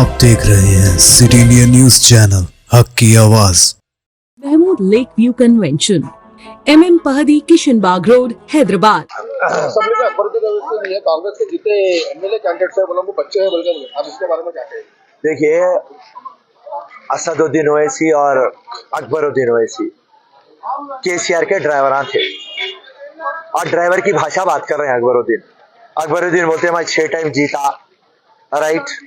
आप देख रहे हैं सिटी इंडिया न्यूज चैनल, हक की आवाज। Mahmood lake view convention, MM Pahadi, Kishanbagh road, Hyderabad. Assembly में अकबर की व्यवस्था नहीं है। कांग्रेस के जितने एमएलए कैंडिडेट्स है वो बच्चे हैं बोल के, आप इसके बारे में क्या कहेंगे? देखिए, असदुद्दीन ओवैसी और अकबरुद्दीन ओवैसी केसीआर के ड्राइवर थे और ड्राइवर की भाषा बात कर रहे हैं। अकबरुद्दीन बोलते हैं मैं 6 टाइम जीता, राइट,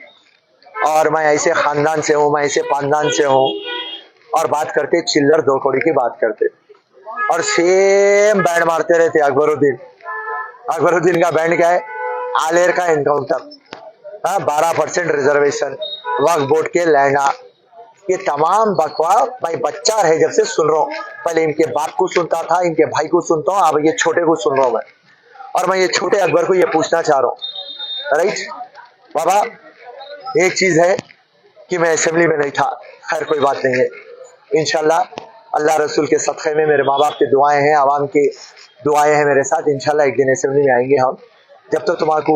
और मैं ऐसे खानदान से हूँ, मैं ऐसे पानदान से हूँ, और बात करते चिल्लर दो कौड़ी की बात करते और सेम बैंड मारते रहते। अकबरुद्दीन का बैंड क्या है? आलेर का एनकाउंटर, 12% रिजर्वेशन, वक्फ बोर्ड के लैंडा, ये तमाम बकवास भाई बच्चा रहे जब से सुन रहा हूँ। पहले इनके बाप को सुनता था, इनके भाई को सुनता हूँ, अब ये छोटे को सुन रहा हूँ मैं। और मैं ये छोटे अकबर को ये पूछना चाह रहा हूँ, राइट बाबा, एक चीज है कि मैं असेंबली में नहीं था, खैर कोई बात नहीं है। इंशाल्लाह अल्लाह रसूल के सदक़े में मेरे माँ बाप की दुआएं हैं, आवाम की दुआएं हैं मेरे साथ। इंशाल्लाह एक दिन असेंबली में आएंगे हम, जब तक तुम्हारे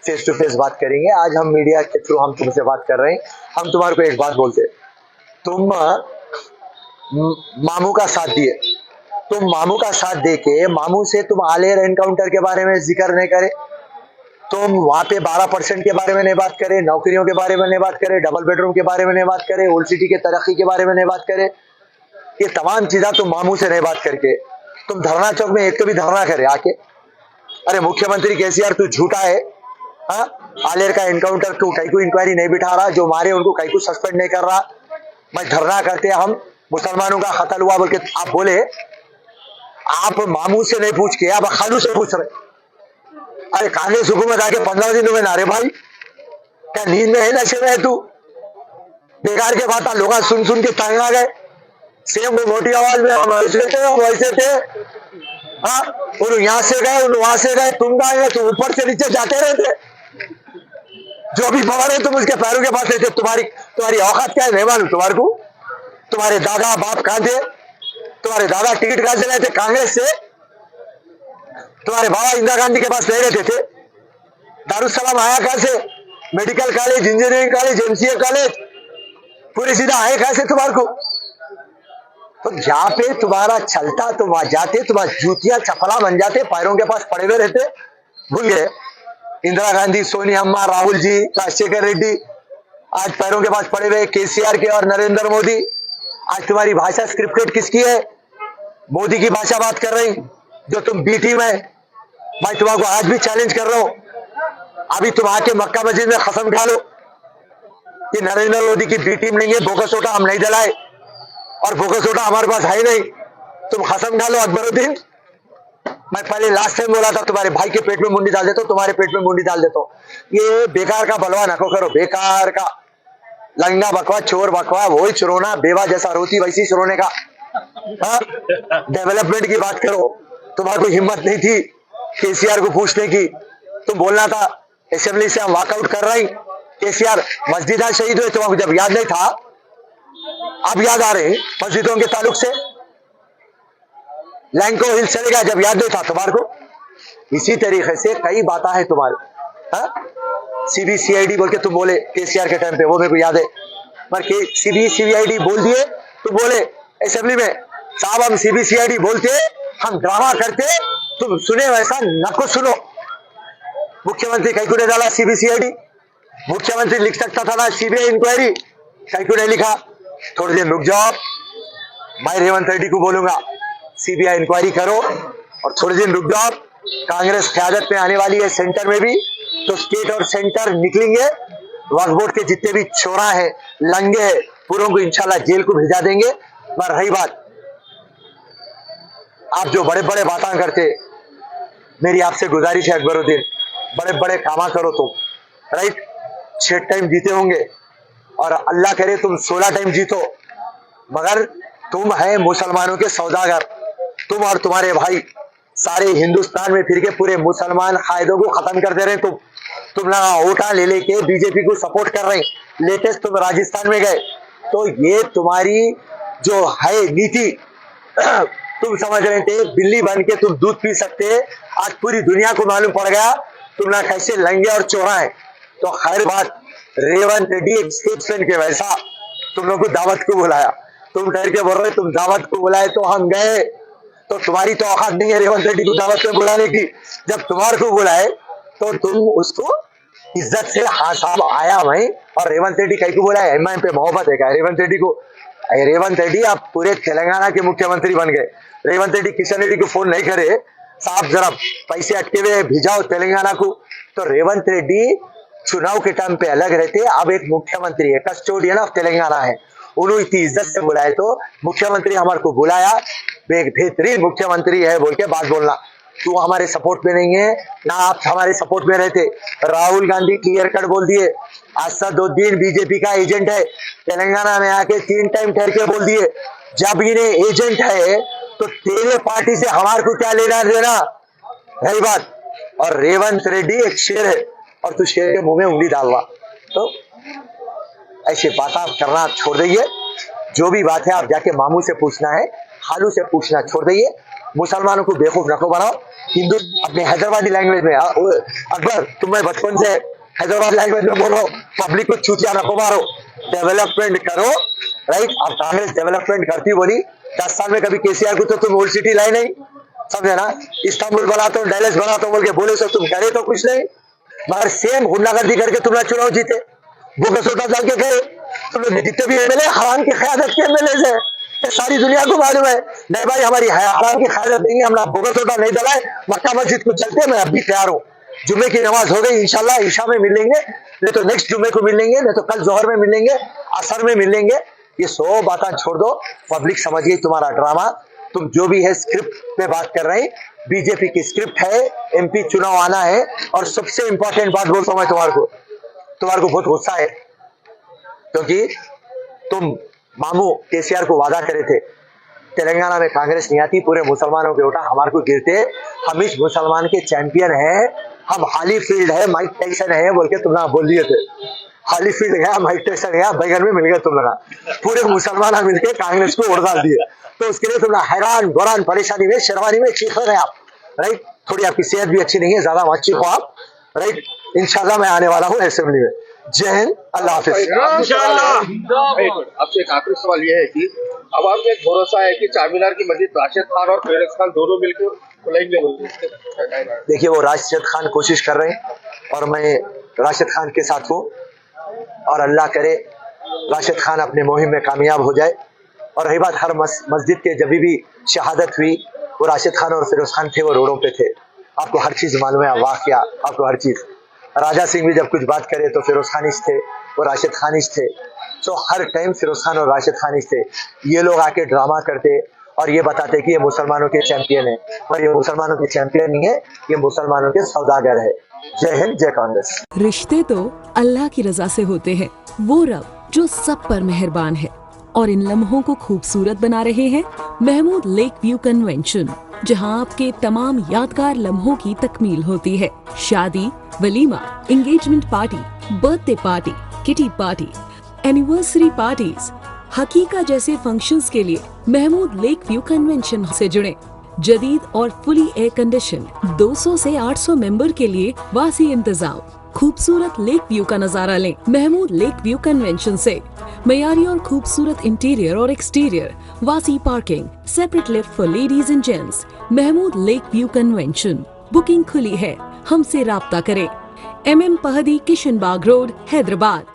फेस टू फेस बात करेंगे। आज हम मीडिया के थ्रू हम तुमसे बात कर रहे हैं। हम तुम्हारे को एक बात बोलते, तुम मामू का साथ दिए, तुम मामू का साथ दे के मामू से तुम आलेर एनकाउंटर के बारे में जिक्र नहीं करे, तुम वहां पे 12% के बारे में नहीं बात करे, नौकरियों के बारे में नहीं बात करे, डबल बेडरूम के बारे में नहीं बात करे, ओल्ड सिटी के तरक्की के बारे में नहीं बात करे, ये तमाम चीजें तुम मामू से नहीं बात करके तुम धरना चौक में एक तो भी धरना करे आके। अरे मुख्यमंत्री केसीआर तू झूठा है, आलेर का एनकाउंटर तू कहीं को इंक्वायरी नहीं बिठा रहा, जो मारे उनको कहीं को सस्पेंड नहीं कर रहा। मैं धरना करते हम मुसलमानों का कत्ल हुआ बोल के आप बोले, आप मामू से नहीं पूछ के आप खालू से पूछ रहे। अरे कांग्रेस हुकूमत आके 15 दिन हुए नारे भाई, क्या नींद में है, नशे में है तू? बेकार के बात लोग सुन सुन के तंग आ गए। सेम मोटी आवाज में वैसे थे, यहाँ से गए वहां से गए, तुम कहा गए, तुम ऊपर से नीचे जाते रहते, जो भी पावर है तुम उसके पैरों के पास लेते। तुम्हारी औकात क्या है नहीं मालूम तुम्हारे को? तुम्हारे दादा बाप कहां थे? तुम्हारे दादा टिकट कहां से लाए थे कांग्रेस से? तुम्हारे बाबा इंदिरा गांधी के पास नहीं रहते थे? दारुसलाम आया कहां से? Medical college, engineering college, MCA college पूरे सीधा आए कहां से तुम्हारे को? तो जहां पे तुम्हारा चलता तुम वहां जाते, तुम्हारा जूतियां चपला बन जाते, पैरों के पास पड़े हुए रहते। भूल गए इंदिरा गांधी, सोनिया अम्मा, राहुल जी, राजशेखर रेड्डी आज पैरों के पास पड़े हुए, केसीआर के और नरेंद्र मोदी। आज तुम्हारी भाषा स्क्रिप्टेड किसकी है? मोदी की भाषा बात कर रही, जो तुम बी टीम है। मैं तुम्हारे आज भी चैलेंज कर रहा हूं, अभी तुम आके मक्का मस्जिद में कसम खा लो कि नरेंद्र मोदी की बी टीम नहीं है, बोगस वोटा हम नहीं दिलाए और बोगस वोटा हमारे पास है नहीं। तुम कसम खा लो अकबरुद्दीन, मैं पहले लास्ट टाइम बोला था तुम्हारे भाई के पेट में मुंडी डाल देता हूं, तुम्हारे पेट में मुंडी डाल देता हूं। ये बेकार का बलवा नको करो, बेकार का लंगड़ा बकवा, चोर बकवा, वही चुरोना, बेवा जैसा रोती वैसी चुरोने का। डेवलपमेंट की बात करो, तुम्हारे को हिम्मत नहीं थी केसीआर को पूछने की। तुम बोलना था असेंबली से हम वॉकआउट कर रहे हैं, केसीआर मस्जिद शहीद हुए, तुम्हारे जब याद नहीं था, अब याद आ रहे मस्जिदों के ताल्लुक से। लैंको हिल चलेगा, जब याद नहीं था तुम्हारे को। इसी तरीके से कई बातें हैं तुम्हारे, CBCID बोल के तुम बोले केसीआर के टाइम पे, वो मेरे को याद है। पर CBCID बोल दिए, तुम बोले असेंबली में साहब हम CBCID बोलते, हम ड्रामा करते, तुम सुने वैसा नको सुनो। मुख्यमंत्री कहीं को नहीं डाला CBCID, मुख्यमंत्री लिख सकता था ना CBI इंक्वायरी, कहीं को नहीं लिखा। थोड़ी देर रुक जाओ, मैं रेवंत रेड्डी को बोलूंगा CBI इंक्वायरी करो, और थोड़ी दिन रुक जाओ। कांग्रेस क़यादत में आने वाली है सेंटर में भी, तो स्टेट और सेंटर निकलेंगे। वक्फ बोर्ड के जितने भी चोरा है, लंगे है, पूरों को इंशाल्लाह जेल को भेजा देंगे। पर रही बात, आप जो बड़े बड़े बातें करते, मेरी आपसे गुजारिश है अकबरुद्दीन, बड़े बड़े कामा करो तुम, राइट। 6 टाइम जीते होंगे और अल्लाह करे तुम 16 टाइम जीतो, मगर तुम है मुसलमानों के सौदागर। तुम और तुम्हारे भाई सारे हिंदुस्तान में फिर के पूरे मुसलमान कायदों को खत्म कर दे रहे। तुम ना वोटा ले लेके बीजेपी को सपोर्ट कर रहे हैं। लेटेस्ट तुम राजस्थान में गए, तो ये तुम्हारी जो है नीति तुम समझ रहे थे बिल्ली बन के तुम दूध पी सकते। आज पूरी दुनिया को मालूम पड़ गया तुम ना कैसे लंगे और चोरा है। तो खैर बात, रेवंत रेड्डी एक स्टेट्समैन के वैसा तुम लोग को दावत को बुलाया, तुम डर के बोल रहे तुम दावत को बुलाए तो हम गए, तो तुम्हारी तो औकात नहीं है रेवंत रेड्डी को दावत में बुलाने की। जब तुम्हारे को बुलाए तो तुम उसको इज्जत से हाँ साहब आया मैं, और रेवंत रेड्डी कहीं को बोला एमआईएम पे मोहब्बत है क्या रेवंत रेड्डी को? रेवंत रेड्डी आप पूरे तेलंगाना के मुख्यमंत्री बन गए। रेवंत रेड्डी किशन रेड्डी को फोन नहीं करे साहब जरा पैसे अटके हुए भिजाओ तेलंगाना को, तो रेवंत रेड्डी चुनाव के टाइम पे अलग रहते, अब एक मुख्यमंत्री है, कस्टोडियन ऑफ तेलंगाना है, उन्होंने इतनी इज्जत से बुलाए तो मुख्यमंत्री हमारे को बुलाया, एक बेहतरीन मुख्यमंत्री है बोल के बात बोलना। तू हमारे सपोर्ट में नहीं है ना आप हमारे सपोर्ट में रहते। राहुल गांधी क्लियर कट बोल दिए असदुद्दीन बीजेपी का एजेंट है, तेलंगाना में आके 3 टाइम ठहर के बोल दिए जब इन्हें एजेंट है तो तेरे पार्टी से हमारे को क्या लेना देना, रही बात। और रेवंत रेड्डी एक शेर है और तू शेर के मुंह में उंगली डालवा, तो ऐसे बात आप करना छोड़ दीजिए। जो भी बात है आप जाके मामू से पूछना है, खालू से पूछना छोड़ दीजिए। मुसलमानों को बेवकूफ नको बनाओ, हिंदू अपने हैदराबादी लैंग्वेज में अकबर तुम्हें बचपन से हैदराबाद लैंग्वेज में बोलो, पब्लिक को चूतिया नको मारो, डेवलपमेंट करो, राइट। अब कांग्रेस डेवलपमेंट करती बोली 10 साल में कभी केसीआर को तो तुम ओल्ड सिटी लाई नहीं, समझे ना। इस्तांबुल बनाता हूँ डैलेस बनाता हूँ बोल के बोले सो तुम करे तो कुछ नहीं, मगर सेम गुंडागर्दी करके तुमने चुनाव जीते, बोगसोटा डाल के गए तुम लोग। जितने भी एमएलए हराम की क़यादत के एमएलए है, सारी दुनिया को मालूम है। नहीं भाई हमारी हराम की क़यादत नहीं है, हम बोगसोटा नहीं डलाए, मक्का मस्जिद को चलते, मैं अभी तैयार हूँ। जुम्मे की नमाज हो गई, इंशाल्लाह ईशा में मिलेंगे, नहीं तो नेक्स्ट जुम्मे को मिलेंगे, नहीं तो कल जोहर में मिलेंगे, असर में मिलेंगे। ये 100 बातें छोड़ दो, पब्लिक समझ गई तुम्हारा ड्रामा। तुम जो भी है स्क्रिप्ट पे बात कर रहे हैं, बीजेपी की स्क्रिप्ट है, एमपी चुनाव आना है। और सबसे इंपॉर्टेंट बात बोलता हूं मैं तुम्हारे को बहुत गुस्सा है, क्योंकि तुम मामू केसीआर को वादा करे थे तेलंगाना में कांग्रेस नहीं आती, पूरे मुसलमानों के वोटा हमारे को गिरते, हम इस मुसलमान के चैंपियन हैं, हम हाली फील्ड है, माइक टाइसन है बोल के तुमने बोल दिए थे। हाली फील्ड गया, माइक टाइसन गया, बैगन में मिल गया तुम लगा, पूरे मुसलमान मिलकर कांग्रेस को उड़ डाल दिए। तो उसके लिए तुमने हैरान गोरान परेशानी में शेरवानी में चीख रहे आप, राइट। थोड़ी आपकी सेहत भी अच्छी नहीं है, ज्यादा मत चीखो आप, राइट। इंशाल्लाह मैं आने वाला हूँ असेंबली में। जय हिंद, अल्लाह हाफिज। आपसे एक आखिरी सवाल यह है कि अब आपको एक भरोसा है कि चारमीनार की मस्जिद राशिद खान और फिरोज खान दोनों मिलकर खुलेंगे? देखिए वो राशिद खान कोशिश कर रहे हैं और मैं राशिद खान के साथ हूँ, और अल्लाह करे राशिद खान अपने मुहिम में कामयाब हो जाए। और रही बात हर मस्जिद के जब भी शहादत हुई, वो राशिद खान और फिरोज खान थे, वो रोडों पे थे। आपको हर चीज मालूम है, वाकया आपको हर चीज। राजा सिंह भी जब कुछ बात करे तो फिरोज खानिश थे, वो राशिद खानिश थे। तो हर टाइम फिरोज खान और राशिद खानिश थे। ये लोग आके ड्रामा करते और ये बताते कि ये मुसलमानों के चैंपियन है, और ये मुसलमानों के चैंपियन नहीं है, ये मुसलमानों के सौदागर है। जय हिंद, जय कांग्रेस। रिश्ते तो अल्लाह की रजा से होते हैं, वो रब जो सब पर मेहरबान है। और इन लम्हों को खूबसूरत बना रहे हैं महमूद लेक व्यू कन्वेंशन, जहां आपके तमाम यादगार लम्हों की तकमील होती है। शादी, वलीमा, engagement party, birthday party, kitty party, anniversary parties, हकीका जैसे फंक्शंस के लिए महमूद लेक व्यू कन्वेंशन से जुड़े। जदीद और फुली एयर कंडीशन 200 से 800 मेंबर के लिए वासी इंतजाम, खूबसूरत लेक व्यू का नजारा लें महमूद लेक व्यू कन्वेंशन से। मयारी और खूबसूरत इंटीरियर और एक्सटीरियर, वासी parking, separate lift for ladies and gents. Mahmood lake view convention, booking खुली है, हमसे राब्ता करें। MM Pahadi, Kishanbagh road, Hyderabad.